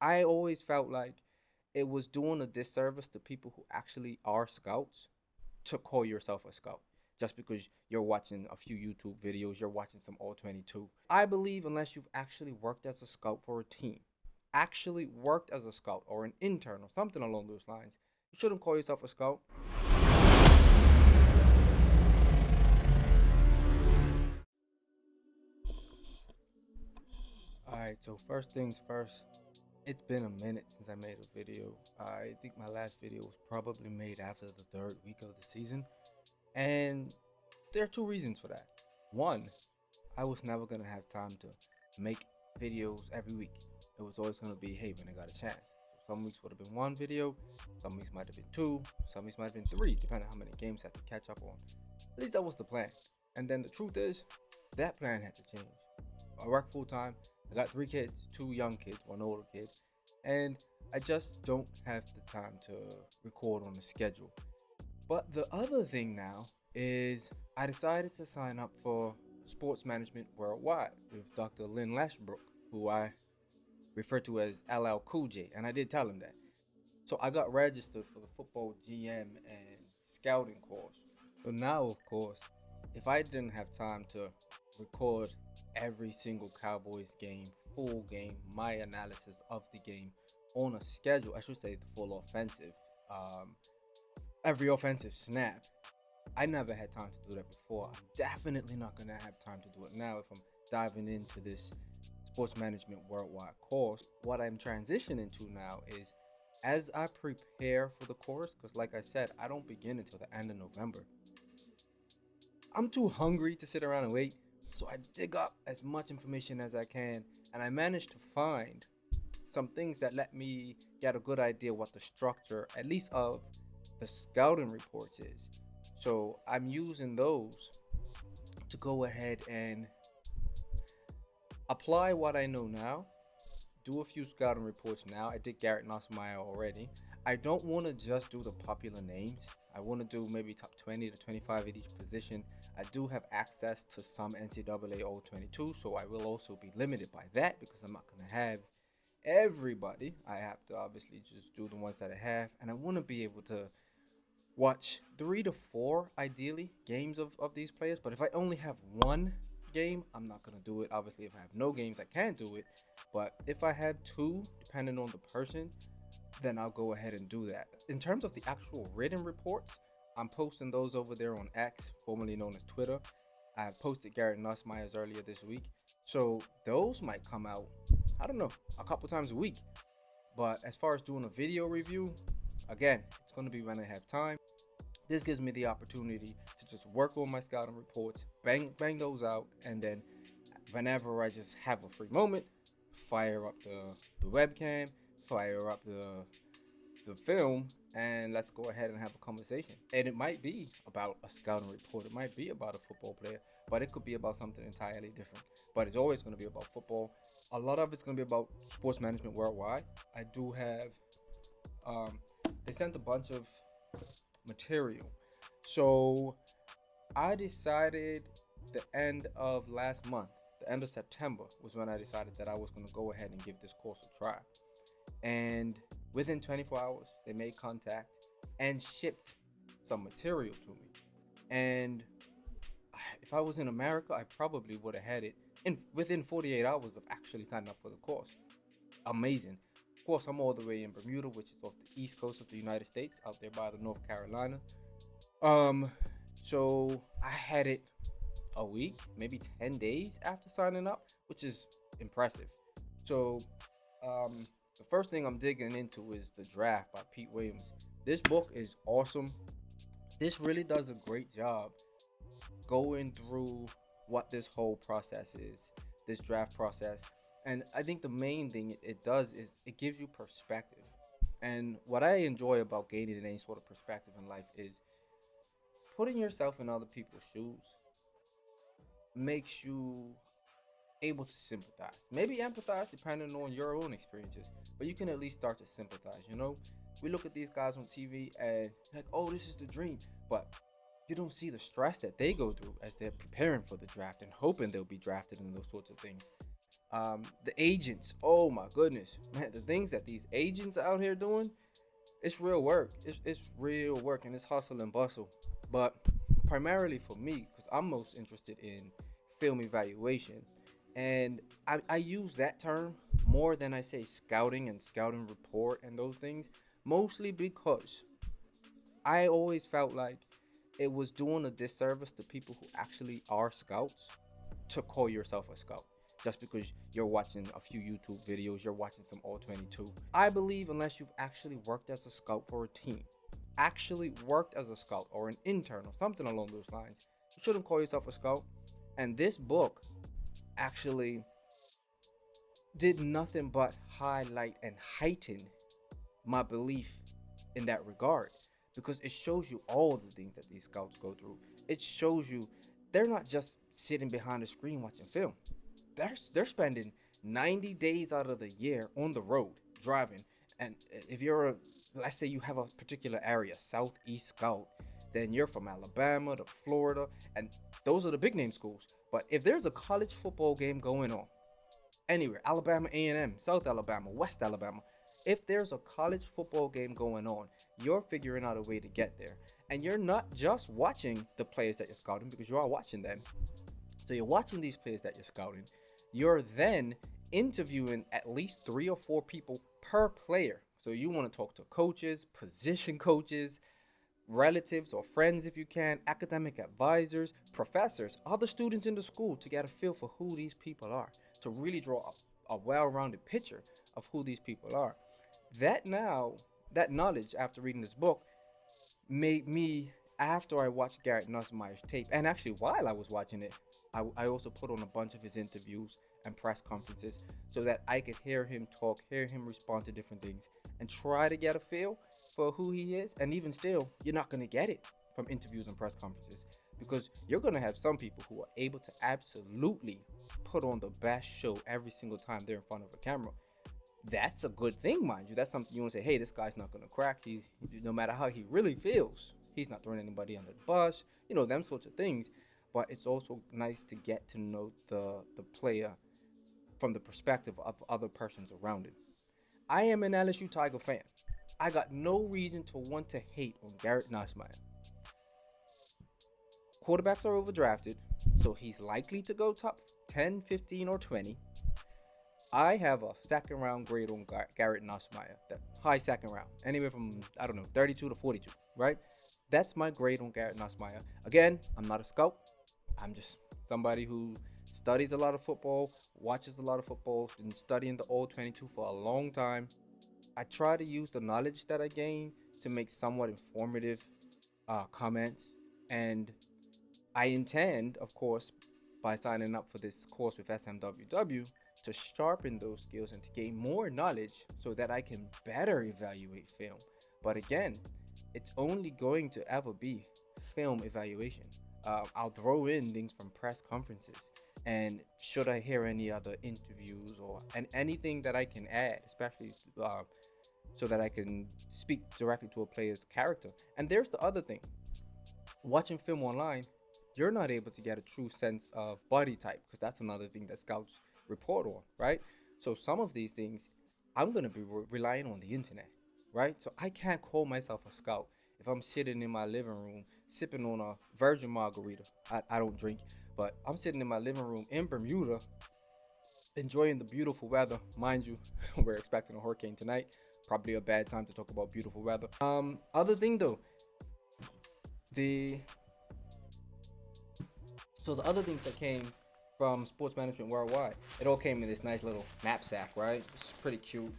I always felt like it was doing a disservice to people who actually are scouts to call yourself a scout just because you're watching a few YouTube videos, you're watching some All 22. I believe unless you've actually worked as a scout for a team, actually worked as a scout or an intern or something along those lines, you shouldn't call yourself a scout. All right, so first things first, it's been a minute since I made a video. I think my last video was probably made after the third week of the season. And there are two reasons for that. One, I was never gonna have time to make videos every week. It was always gonna be, hey, when I got a chance. So some weeks would have been one video, some weeks might have been two, some weeks might have been three, depending on how many games I had to catch up on. At least that was the plan. And then the truth is, that plan had to change. I work full time. I got three kids, two young kids, one older kid, and I just don't have the time to record on the schedule. But the other thing now is I decided to sign up for Sports Management Worldwide with Dr. Lynn Lashbrook, who I refer to as LL Cool J, and I did tell him that. So I got registered for the football GM and scouting course. So now, of course, if I didn't have time to record every single Cowboys game, full game, my analysis of the game on a schedule, I should say the full offensive, um, every offensive snap, I never had time to do that before. I'm definitely not gonna have time to do it now if I'm diving into this sports management worldwide course. What I'm transitioning to now is as I prepare for the course, because like I said, I don't begin until the end of November. I'm too hungry to sit around and wait, so I dig up as much information as I can, and I managed to find some things that let me get a good idea what the structure, at least of the scouting reports, is. So I'm using those to go ahead and apply what I know now, do a few scouting reports now. I did Garrett Nussmeier already. I don't want to just do the popular names. I want to do maybe top 20 to 25 at each position. I do have access to some NCAA All 22, so I will also be limited by that because I'm not going to have everybody. I have to obviously just do the ones that I have, and I want to be able to watch 3 to 4 ideally games of these players. But if I only have one game, I'm not gonna do it. Obviously, if I have no games, I can't do it. But if I have two, depending on the person, then I'll go ahead and do that. In terms of the actual written reports, I'm posting those over there on X, formerly known as Twitter. I posted Garrett Nussmeier's earlier this week. So those might come out, I don't know, a couple times a week. But as far as doing a video review, again, it's going to be when I have time. This gives me the opportunity to just work on my scouting reports, bang those out, and then whenever I just have a free moment, fire up the webcam, fire up the film, and let's go ahead and have a conversation. And it might be about a scouting report, it might be about a football player, but it could be about something entirely different. But it's always going to be about football. A lot of it's going to be about sports management worldwide. I do have um, they sent a bunch of material. So I decided the end of last month, the end of September, was when I decided that I was going to go ahead and give this course a try. And within 24 hours, they made contact and shipped some material to me. And if I was in America, I probably would have had it in within 48 hours of actually signing up for the course. Amazing. Of course, I'm all the way in Bermuda, which is off the east coast of the United States, out there by the North Carolina. Um, so I had it a week, maybe 10 days after signing up, which is impressive. So, the first thing I'm digging into is The Draft by Pete Williams. This book is awesome. This really does a great job going through what this whole process is, this draft process. And I think the main thing it does is it gives you perspective. And what I enjoy about gaining any sort of perspective in life is putting yourself in other people's shoes makes you able to sympathize. Maybe empathize depending on your own experiences, but you can at least start to sympathize, you know? We look at these guys on TV and like, oh, this is the dream. But you don't see the stress that they go through as they're preparing for the draft and hoping they'll be drafted and those sorts of things. The agents, oh my goodness, man, the things that these agents out here doing, it's real work. It's real work and it's hustle and bustle. But primarily for me, because I'm most interested in film evaluation, and I use that term more than I say scouting and scouting report and those things, mostly because I always felt like it was doing a disservice to people who actually are scouts to call yourself a scout just because you're watching a few YouTube videos, you're watching some All 22. I believe unless you've actually worked as a scout for a team, actually worked as a scout or an intern or something along those lines, you shouldn't call yourself a scout. And this book actually did nothing but highlight and heighten my belief in that regard because it shows you all the things that these scouts go through. It shows you they're not just sitting behind a screen watching film. They're spending 90 days out of the year on the road driving. And if you're a, let's say you have a particular area, Southeast Scout, then you're from Alabama to Florida, and those are the big name schools. But if there's a college football game going on anywhere, Alabama A&M, South Alabama, West Alabama, if there's a college football game going on, you're figuring out a way to get there. And you're not just watching the players that you're scouting because you are watching them. So you're watching these players that you're scouting. You're then interviewing at least 3 or 4 people per player. So you want to talk to coaches, position coaches, relatives or friends if you can, academic advisors, professors, other students in the school to get a feel for who these people are, to really draw a well-rounded picture of who these people are. That now, that knowledge after reading this book made me, after I watched Garrett Nussmeier's tape, and actually while I was watching it, I also put on a bunch of his interviews and press conferences so that I could hear him talk, hear him respond to different things, and try to get a feel for who he is. And even still, you're not going to get it from interviews and press conferences because you're going to have some people who are able to absolutely put on the best show every single time they're in front of a camera. That's a good thing, mind you. That's something you want to say, hey, this guy's not going to crack. He's, no matter how he really feels, he's not throwing anybody under the bus, them sorts of things. But it's also nice to get to know the player from the perspective of other persons around him. I am an LSU Tiger fan. I got no reason to want to hate on Garrett Nussmeier. Quarterbacks are overdrafted, so he's likely to go top 10, 15, or 20. I have a second round grade on Garrett Nussmeier, the high second round, anywhere from, I don't know, 32 to 42, right? That's my grade on Garrett Nussmeier. Again, I'm not a scout. I'm just somebody who studies a lot of football, watches a lot of football, been studying the All 22 for a long time. I try to use the knowledge that I gain to make somewhat informative comments. And I intend, of course, by signing up for this course with SMWW, to sharpen those skills and to gain more knowledge so that I can better evaluate film. But again, it's only going to ever be film evaluation. I'll throw in things from press conferences, and should I hear any other interviews or anything that I can add, especially so that I can speak directly to a player's character. And there's the other thing: watching film online, you're not able to get a true sense of body type because that's another thing that scouts report on, right? So some of these things, I'm gonna be relying on the internet, right? So I can't call myself a scout if I'm sitting in my living room sipping on a virgin margarita. I don't drink, but I'm sitting in my living room in Bermuda enjoying the beautiful weather. Mind you, we're expecting a hurricane tonight. Probably a bad time to talk about beautiful weather. Other thing though, the the other things that came from Sports Management Worldwide, it all came in this nice little knapsack, right? It's pretty cute.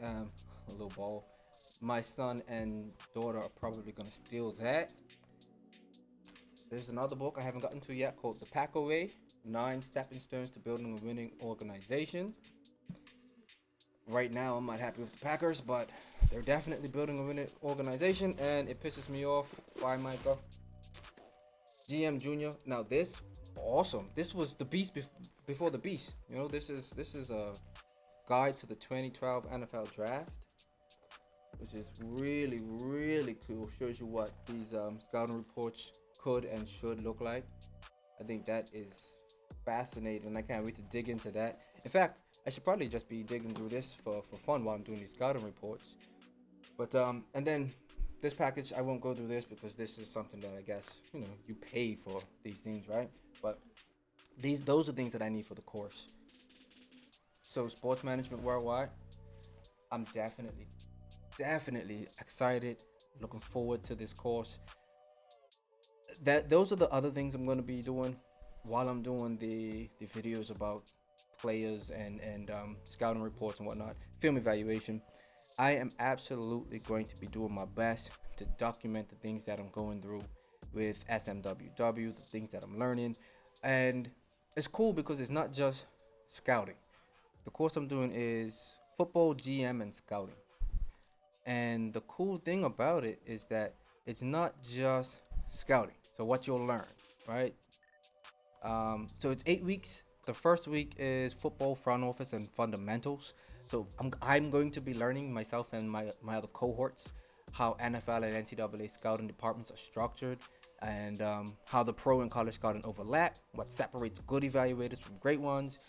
A little ball. My son and daughter are probably gonna steal that. There's another book I haven't gotten to yet called The Pack Away: 9 Stepping Stones to Building a Winning Organization. Right now, I'm not happy with the Packers, but they're definitely building a winning organization, and it pisses me off. Why, Micah? GM Junior. Now this, awesome. This was the beast before the beast. This is a guide to the 2012 NFL Draft, which is really, really cool. Shows you what these scouting reports could and should look like. I think that is fascinating. I can't wait to dig into that. In fact, I should probably just be digging through this for fun while I'm doing these scouting reports. But and then this package, I won't go through this because this is something that I guess you pay for these things, right? But those are things that I need for the course. So sports management worldwide, I'm definitely excited, looking forward to this course. That those are the other things I'm going to be doing while I'm doing the videos about players and scouting reports and whatnot, film evaluation. I am absolutely going to be doing my best to document the things that I'm going through with SMWW, the things that I'm learning, and it's cool because it's not just scouting. The course I'm doing is football, GM, and scouting. And the cool thing about it is that it's not just scouting. So what you'll learn, right? So it's 8 weeks. The first week is football, front office, and fundamentals. So I'm going to be learning myself and my other cohorts how NFL and NCAA scouting departments are structured, and how the pro and college scouting overlap, what separates good evaluators from great ones.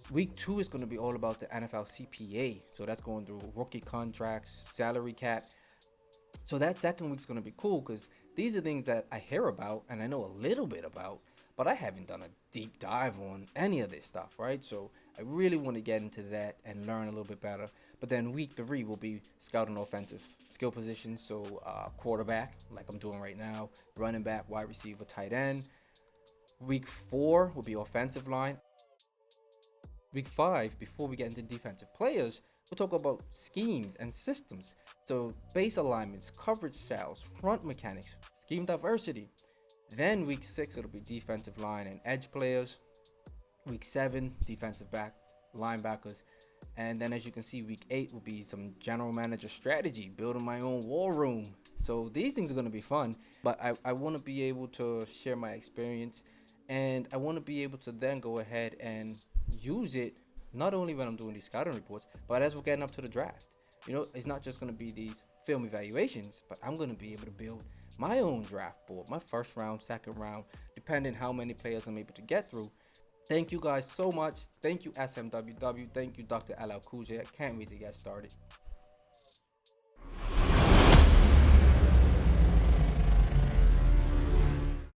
Week two is going to be all about the NFL CPA. So that's going through rookie contracts, salary cap. So that second week's going to be cool because these are things that I hear about and I know a little bit about, but I haven't done a deep dive on any of this stuff, right? So I really want to get into that and learn a little bit better. But then week three will be scouting offensive skill positions. So quarterback, like I'm doing right now, running back, wide receiver, tight end. Week four will be offensive line. Week five, before we get into defensive players, we'll talk about schemes and systems. So base alignments, coverage styles, front mechanics, scheme diversity. Then week six, it'll be defensive line and edge players. Week seven, defensive backs, linebackers. And then as you can see, week eight will be some general manager strategy, building my own war room. So these things are going to be fun, but I want to be able to share my experience, and I want to be able to then go ahead and use it not only when I'm doing these scouting reports, but as we're getting up to the draft. It's not just going to be these film evaluations, but I'm going to be able to build my own draft board, my first round, second round, depending how many players I'm able to get through. Thank you guys so much. Thank you SMWW. Thank you Dr. LL Cool J. I can't wait to get started.